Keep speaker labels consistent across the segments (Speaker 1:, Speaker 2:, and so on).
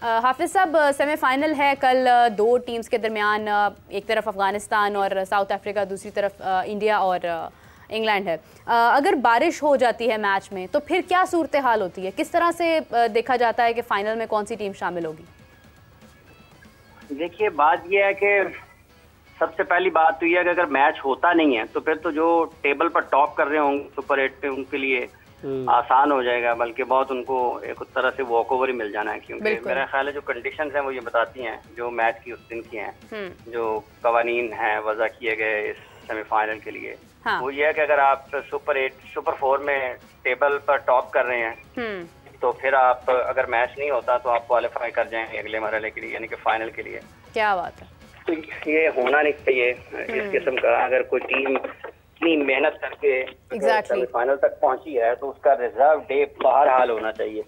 Speaker 1: हाफिज साहब, सेमीफाइनल है कल दो टीम्स के दरमियान, एक तरफ अफगानिस्तान और साउथ अफ्रीका, दूसरी तरफ इंडिया और इंग्लैंड है। अगर बारिश हो जाती है मैच में तो फिर क्या सूरत हाल होती है? किस तरह से देखा जाता है कि फाइनल में कौन सी टीम शामिल होगी?
Speaker 2: देखिए, बात यह है कि सबसे पहली बात तो यह है कि अगर मैच होता नहीं है तो फिर तो जो टेबल पर टॉप कर रहे होंगे सुपर 8 पे, उनके लिए आसान हो जाएगा, बल्कि बहुत उनको एक तरह से वॉक ओवर ही मिल जाना है, क्योंकि मेरा ख्याल है जो कंडीशंस हैं वो ये बताती हैं, जो मैच की उस दिन की हैं, जो कवानीन हैं वज़ा किए गए इस सेमीफाइनल के लिए, हाँ। वो ये है कि अगर आप सुपर 8 सुपर 4 में टेबल पर टॉप कर रहे हैं तो फिर आप अगर मैच नहीं होता तो आप क्वालिफाई कर जाएंगे अगले मरहले के लिए, यानी कि फाइनल के लिए।
Speaker 1: क्या बात है,
Speaker 2: तो ये होना नहीं चाहिए इस किस्म का। अगर कोई टीम इतनी मेहनत करके सेमीफाइनल तक पहुंची है तो उसका रिजर्व डे बहरहाल होना चाहिए,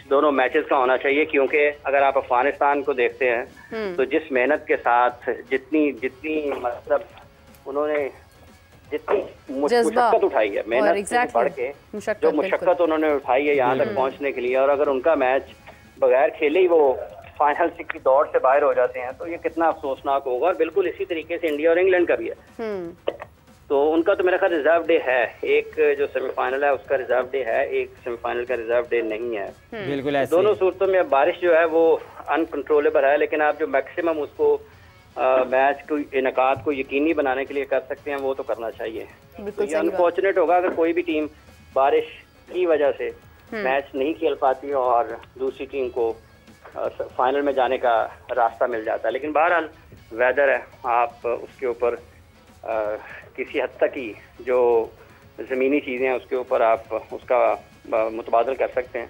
Speaker 2: दोनों मैचेस का होना चाहिए, क्योंकि अगर आप अफगानिस्तान को देखते हैं तो जिस मेहनत के साथ जितनी मतलब उन्होंने जितनी मुशक्कत उठाई है, मेहनत से बढ़ के जो मुशक्कत उन्होंने उठाई है यहाँ तक पहुँचने के लिए, और अगर उनका मैच बगैर खेले ही वो फाइनल की दौड़ से बाहर हो जाते हैं तो ये कितना अफसोसनाक होगा। और बिल्कुल इसी तरीके से इंडिया और इंग्लैंड का भी है। तो उनका तो मेरा ख्याल रिजर्व डे है, एक जो सेमीफाइनल है उसका रिजर्व डे है, एक सेमीफाइनल का रिजर्व डे नहीं है।
Speaker 3: बिल्कुल ऐसे
Speaker 2: दोनों सूरतों में बारिश जो है वो अनकंट्रोलेबल है, लेकिन आप जो मैक्सिमम उसको मैच को इनकाद को यकीनी बनाने के लिए कर सकते हैं वो तो करना चाहिए। तो ये अनफॉर्चुनेट होगा अगर कोई भी टीम बारिश की वजह से मैच नहीं खेल पाती और दूसरी टीम को फाइनल में जाने का रास्ता मिल जाता है। लेकिन बहरहाल वेदर है, आप उसके ऊपर किसी हद तक ही जो ज़मीनी चीज़ें हैं उसके ऊपर आप उसका मुतबादल कर सकते हैं।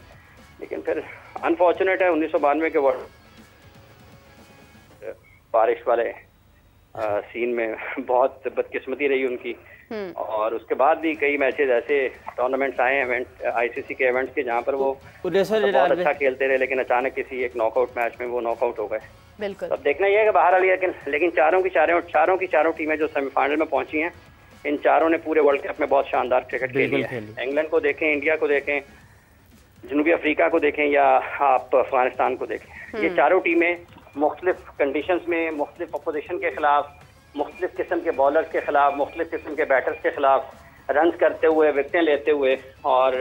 Speaker 2: लेकिन फिर अनफॉर्चुनेट है 1992 के वर्ल्ड बारिश वाले सीन में बहुत बदकिस्मती रही उनकी, और उसके बाद भी कई मैचेस ऐसे टूर्नामेंट्स आए हैं आईसीसी के इवेंट्स के जहां पर वो बहुत अच्छा खेलते रहे, लेकिन अचानक किसी एक नॉकआउट मैच में वो नॉकआउट हो गए।
Speaker 1: बिल्कुल,
Speaker 2: अब देखना यह है कि बाहर आ लिया, लेकिन चारों की चारों टीमें जो सेमीफाइनल में पहुंची हैं, इन चारों ने पूरे वर्ल्ड कप में बहुत शानदार क्रिकेट खेली है। इंग्लैंड को देखें, इंडिया को देखें, जनूबी अफ्रीका को देखें या आप अफगानिस्तान को देखें, ये चारों टीमें मुख्तलिफ कंडीशंस में मुख्तलिफ अपोजिशन के खिलाफ, मुख्तलिफ किस्म के बॉलर्स के खिलाफ, मुख्तलिफ किस्म के बैटर्स के खिलाफ रन करते हुए, विकेटें लेते हुए और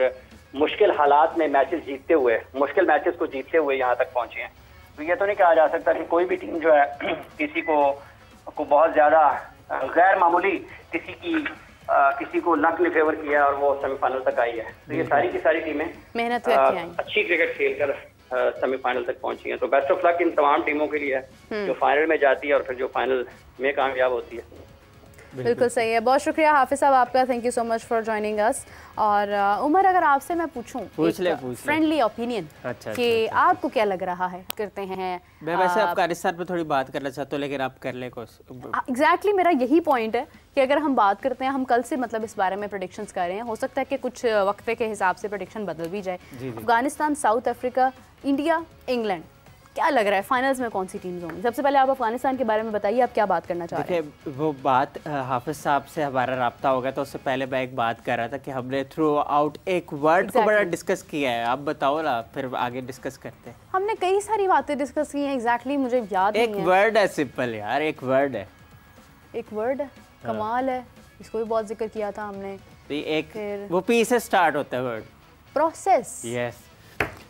Speaker 2: मुश्किल हालात में मैचेस जीतते हुए, मुश्किल मैचेस को जीतते हुए यहाँ तक पहुँचे हैं। तो ये तो नहीं कहा जा सकता कि कोई भी टीम जो है किसी को बहुत ज़्यादा गैर मामूली किसी को लक ने फेवर किया और वो सेमीफाइनल तक आई है। तो ये सारी की सारी टीमें
Speaker 1: मेहनत करके आई,
Speaker 2: अच्छी क्रिकेट खेलकर सेमीफाइनल तक पहुंची हैं। तो बेस्ट ऑफ लक इन तमाम टीमों के लिए है जो फाइनल में जाती है और फिर जो फाइनल में कामयाब होती है।
Speaker 1: बिल्कुल सही है, बहुत शुक्रिया हाफिज साहब आपका, thank you so much for joining us. और उमर, अगर आपसे मैं पूछूं फ्रेंडली ओपिनियन कि आपको क्या लग रहा है करते हैं?
Speaker 3: मैं वैसे अफगानिस्तान पे थोड़ी बात करना चाहता हूँ, लेकिन आप कर ले
Speaker 1: एग्जैक्टली मेरा यही पॉइंट है कि अगर हम बात करते हैं, हम कल से मतलब इस बारे में प्रेडिक्शंस कर रहे हैं, हो सकता है कि कुछ वक्फे के हिसाब से प्रेडिक्शन बदल भी जाए। Afghanistan, south Africa, India, England, क्या लग रहा है फाइनल्स में कौन सी टीम्स होंगी? सबसे पहले आप अफगानिस्तान के बारे में बताइए, आप क्या बात करना चाह रहे हैं?
Speaker 3: देखिए, वो बात हाफिज साहब से हमारा राब्ता हो गया, तो उससे पहले मैं एक बात कर रहा था कि हमने थ्रू आउट एक वर्ड को बड़ा डिस्कस किया है। आप बताओ ना, फिर आगे डिस्कस करते हैं।
Speaker 1: हमने कई सारी बातें डिस्कस की हैं, एग्जैक्टली मुझे याद नहीं है।
Speaker 3: एक वर्ड है, सिंपल यार, एक वर्ड है,
Speaker 1: एक वर्ड है, कमाल है, इसको भी बहुत जिक्र किया था हमने।
Speaker 3: एक वो पी से स्टार्ट होता है वर्ड,
Speaker 1: प्रोसेस।
Speaker 3: Yes,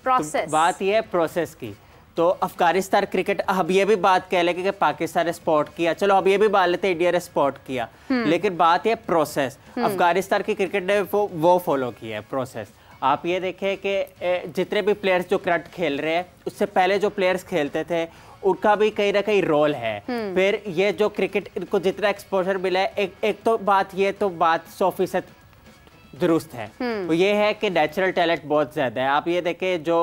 Speaker 1: process.
Speaker 3: बात ये है प्रोसेस की। तो अफगानिस्तान क्रिकेट, अब ये भी बात कह लेंगे कि पाकिस्तान ने स्पॉट किया, चलो अब ये भी बात लेते इंडिया ने स्पॉट किया, लेकिन बात ये प्रोसेस, अफगानिस्तान की क्रिकेट ने वो फॉलो किया है प्रोसेस। आप ये देखें कि जितने भी प्लेयर्स जो क्रिकेट खेल रहे हैं, उससे पहले जो प्लेयर्स खेलते थे उनका भी कहीं ना कहीं रोल है। फिर ये जो क्रिकेट इनको जितना एक्सपोजर मिला है, एक तो बात 100% दुरुस्त है, वो ये है कि नेचुरल टैलेंट बहुत ज़्यादा है। आप ये देखें जो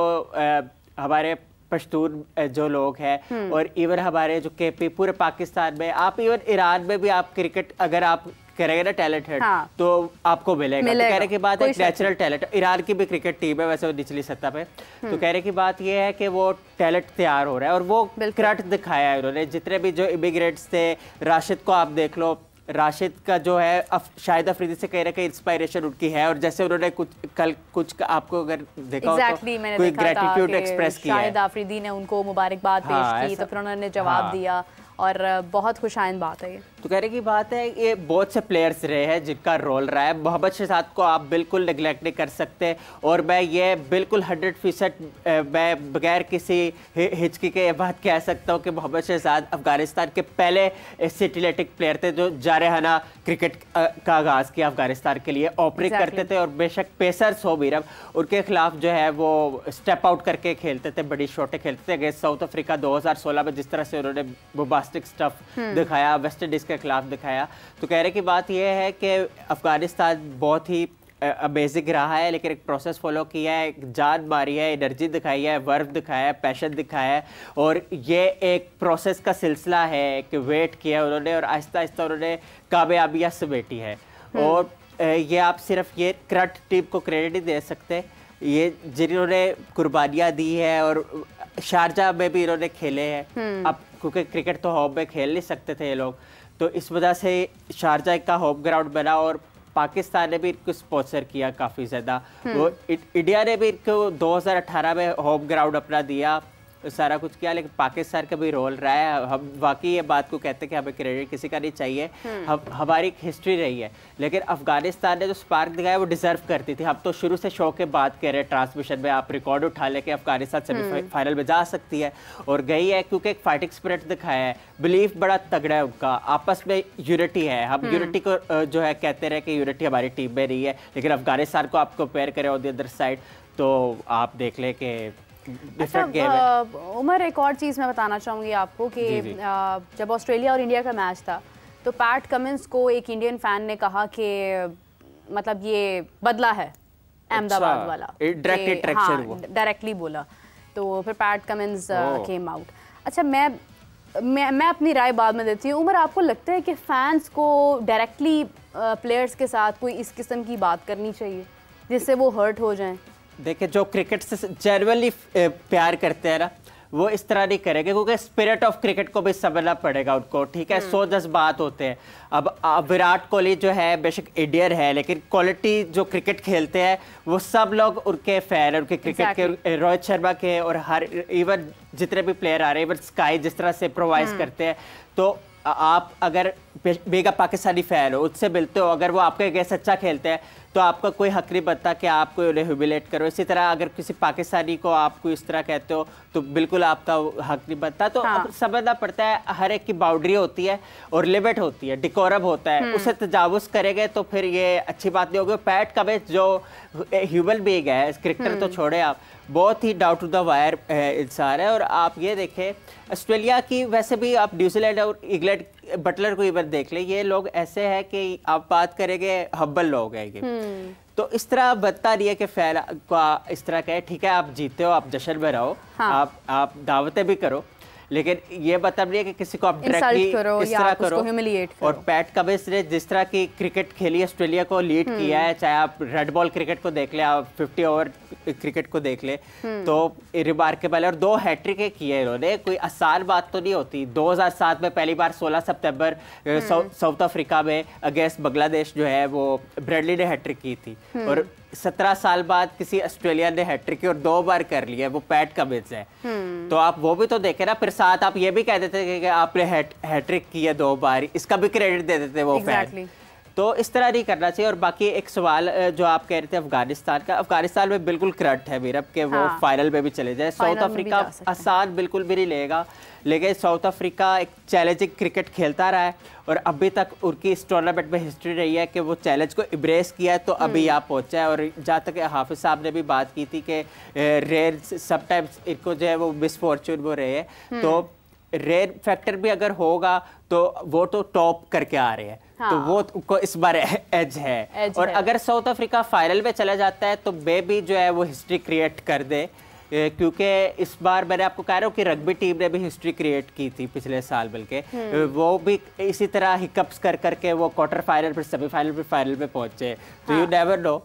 Speaker 3: हमारे पश्तून जो लोग हैं और इवन हमारे जो केपी पूरे पाकिस्तान में, आप इवन ईरान में भी आप क्रिकेट अगर आप करेंगे ना टैलेंटेड, हाँ, तो आपको मिलेगा। तो कहने की बात है नेचुरल टैलेंट, ईरान की भी क्रिकेट टीम है वैसे वो निचली सतह पे, तो कहने की बात ये है कि वो टैलेंट तैयार हो रहा है और वो क्रिकेट दिखाया है उन्होंने। जितने भी जो इमिग्रेंट्स थे, राशिद को आप देख लो, राशिद का जो है शाहिद अफरीदी से कह रहे कि इंस्पायरेशन उनकी है, और जैसे उन्होंने कुछ आपको अगर देखा हो तो कोई ग्रेटिट्यूड एक्सप्रेस किया है।
Speaker 1: शाहिद अफरीदी ने उनको मुबारकबाद पेश की तो फिर उन्होंने जवाब दिया, और बहुत खुशाइन बात है ये।
Speaker 3: तो कहने की बात है, ये बहुत से प्लेयर्स रहे हैं जिनका रोल रहा है। मोहम्मद शहजाद को आप बिल्कुल नेगलेक्ट नहीं कर सकते, और मैं ये बिल्कुल 100% मैं बगैर किसी हिचकी के बात कह सकता हूँ कि मोहम्मद शहजाद अफगानिस्तान के पहले सिटीलेटिक प्लेयर थे जो जारहाना क्रिकेट का आगाज़ किया अफगानिस्तान के लिए, ओपनिंग करते थे, और बेशक पेसर्स हो भी उनके खिलाफ जो है वो स्टेप आउट करके खेलते थे, बड़ी शॉटें खेलते थे अगेंस्ट साउथ अफ्रीका 2016 में, जिस तरह से उन्होंने बोबास्टिक स्टफ दिखाया, वेस्ट इंडीज के खिलाफ दिखाया। तो कहने की बात यह है कि अफगानिस्तान बहुत ही अमेजिंग रहा है, लेकिन एक प्रोसेस फॉलो किया है, एक जान मारी है, एनर्जी दिखाई है, वर्व दिखाया है, पैशन दिखाया है, और ये एक प्रोसेस का सिलसिला है कि वेट किया उन्होंने और आहिस्ता आहिस्ता उन्होंने कामयाबियाँ समेटी है। और ये आप सिर्फ ये करंट टीम को क्रेडिट नहीं दे सकते, ये जिन्होंने कुर्बानियाँ दी है, और शारजा में भी इन्होंने खेले हैं। अब क्योंकि क्रिकेट तो होम में खेल नहीं सकते थे ये लोग, तो इस वजह से शारजा का होम ग्राउंड बना, और पाकिस्तान ने भी इनको स्पॉन्सर किया काफ़ी ज़्यादा। वो इंडिया ने भी इनको 2018 में होम ग्राउंड अपना दिया, सारा कुछ किया, लेकिन पाकिस्तान का भी रोल रहा है। हम वाकई ये बात को कहते हैं कि हमें क्रेडिट किसी का नहीं चाहिए, हमारी हिस्ट्री रही है, लेकिन अफगानिस्तान ने जो स्पार्क दिखाया वो डिजर्व करती थी। हम तो शुरू से शो के बात कह रहे हैं ट्रांसमिशन में, आप रिकॉर्ड उठा लेके अफगानिस्तान सेमीफाइनल में जा सकती है, और गई है क्योंकि एक फाइटिंग स्पिरिट दिखाया है, बिलीफ बड़ा तगड़ा है उनका, आपस में यूनिटी है। हम यूनिटी को जो है कहते रहे कि यूनिटी हमारी टीम में नहीं है, लेकिन अफगानिस्तान को आप कंपेयर करें ऑन द अदर साइड तो आप देख लें कि
Speaker 1: अच्छा, उमर एक और चीज़ मैं बताना चाहूँगी आपको कि जब ऑस्ट्रेलिया और इंडिया का मैच था तो पैट कमिंस को एक इंडियन फैन ने कहा कि मतलब ये बदला है अहमदाबाद वाला, डायरेक्टली बोला, तो फिर पैट कमिंस केम आउट। अच्छा, मैं अपनी राय बाद में देती हूँ। उमर, आपको लगता है कि फैंस को डायरेक्टली प्लेयर्स के साथ कोई इस किस्म की बात करनी चाहिए जिससे वो हर्ट हो जाएं?
Speaker 3: देखिए, जो क्रिकेट से जेन्युइनली प्यार करते हैं ना, वो इस तरह नहीं करेंगे, क्योंकि स्पिरिट ऑफ क्रिकेट को भी समझना पड़ेगा उनको। ठीक है, 100-10 बात होते हैं। अब विराट कोहली जो है बेशक इंडियन है, लेकिन क्वालिटी जो क्रिकेट खेलते हैं वो सब लोग उनके फैन है, उनके क्रिकेट के, रोहित शर्मा के, और हर इवन जितने भी प्लेयर आ रहे हैं, इवन स्काई जिस तरह से प्रोवाइड करते हैं। तो आप अगर मेगा पाकिस्तानी फैन हो, उससे मिलते हो, अगर वो आपके अगेंस्ट अच्छा खेलते हैं तो आपका कोई हक नहीं बनता कि आप कोई उन्हें ह्यूमिलेट करो। इसी तरह अगर किसी पाकिस्तानी को आप कोई इस तरह कहते हो तो बिल्कुल आपका हक नहीं बनता। तो हाँ। समझना पड़ता है, हर एक की बाउंड्री होती है और लिमिट होती है, डिकोरम होता है, उसे तजावुज़ करेंगे तो फिर ये अच्छी बात नहीं होगी। पैट कमिंस जो ह्यूमन बीइंग है, क्रिकेटर तो छोड़े आप, बहुत ही डाउन टू द वायर इंसान है। और आप ये देखें, ऑस्ट्रेलिया की वैसे भी आप न्यूजीलैंड और इंग्लैंड बटलर को इवन देख ले, ये लोग ऐसे हैं कि आप बात करेंगे हब्बल लोग हैं ये। तो इस तरह बनता नहीं है कि फैन का इस तरह कहे, ठीक है आप जीते हो, आप जश्न में रहो, हाँ। आप दावतें भी करो, लेकिन ये मतलब नहीं है कि किसी को आप डायरेक्टली इस तरह करो। और पैट कमिंस ने जिस तरह की क्रिकेट खेली, ऑस्ट्रेलिया को लीड किया है, चाहे आप रेड बॉल क्रिकेट को देख ले, आप 50 ओवर क्रिकेट को देख ले, तो रिमार्केबल है। और 2 हैट्रिक किए इन्होंने, कोई आसान बात तो नहीं होती। 2007 में पहली बार 16 सितंबर साउथ अफ्रीका में अगेंस्ट बांग्लादेश जो है वो ब्रैडली ने हैट्रिक की थी, और 17 साल बाद किसी ऑस्ट्रेलिया ने हैट्रिक की और 2 बार कर लिया, वो पैट कमिंस है। तो आप वो भी तो देखे ना, फिर साथ आप ये भी कह देते कि आपने हैट्रिक की है 2 बार, इसका भी क्रेडिट दे देते वो फैन। तो इस तरह नहीं करना चाहिए। और बाकी एक सवाल जो आप कह रहे थे अफगानिस्तान का, अफगानिस्तान में बिल्कुल करंट है मीरब के वो फाइनल में भी चले जाए। साउथ अफ्रीका आसान बिल्कुल भी नहीं लेगा, लेकिन साउथ अफ्रीका एक चैलेंजिंग क्रिकेट खेलता रहा है, और अभी तक उनकी इस टूर्नामेंट में हिस्ट्री रही है कि वो चैलेंज को इम्ब्रेस किया है, तो अभी यहाँ पहुँचा है। और जहाँ तक हाफिज साहब ने भी बात की थी कि रेयर समटाइम्स इनको जो है वो मिसफॉर्चून हो रहे हैं, तो रेयर फैक्टर भी अगर होगा तो वो तो टॉप करके आ रहे हैं, हाँ। तो वो उनको इस बार एज है। और अगर साउथ अफ्रीका फाइनल में चला जाता है तो बे भी जो है वो हिस्ट्री क्रिएट कर दे, क्योंकि इस बार मैंने आपको कह रहा हूँ कि रग्बी टीम ने भी हिस्ट्री क्रिएट की थी पिछले साल, बल्कि वो भी इसी तरह हिकअप्स कर करके वो क्वार्टर फाइनल फिर सेमीफाइनल फिर फाइनल में पहुंचे। तो यू नेवर नो,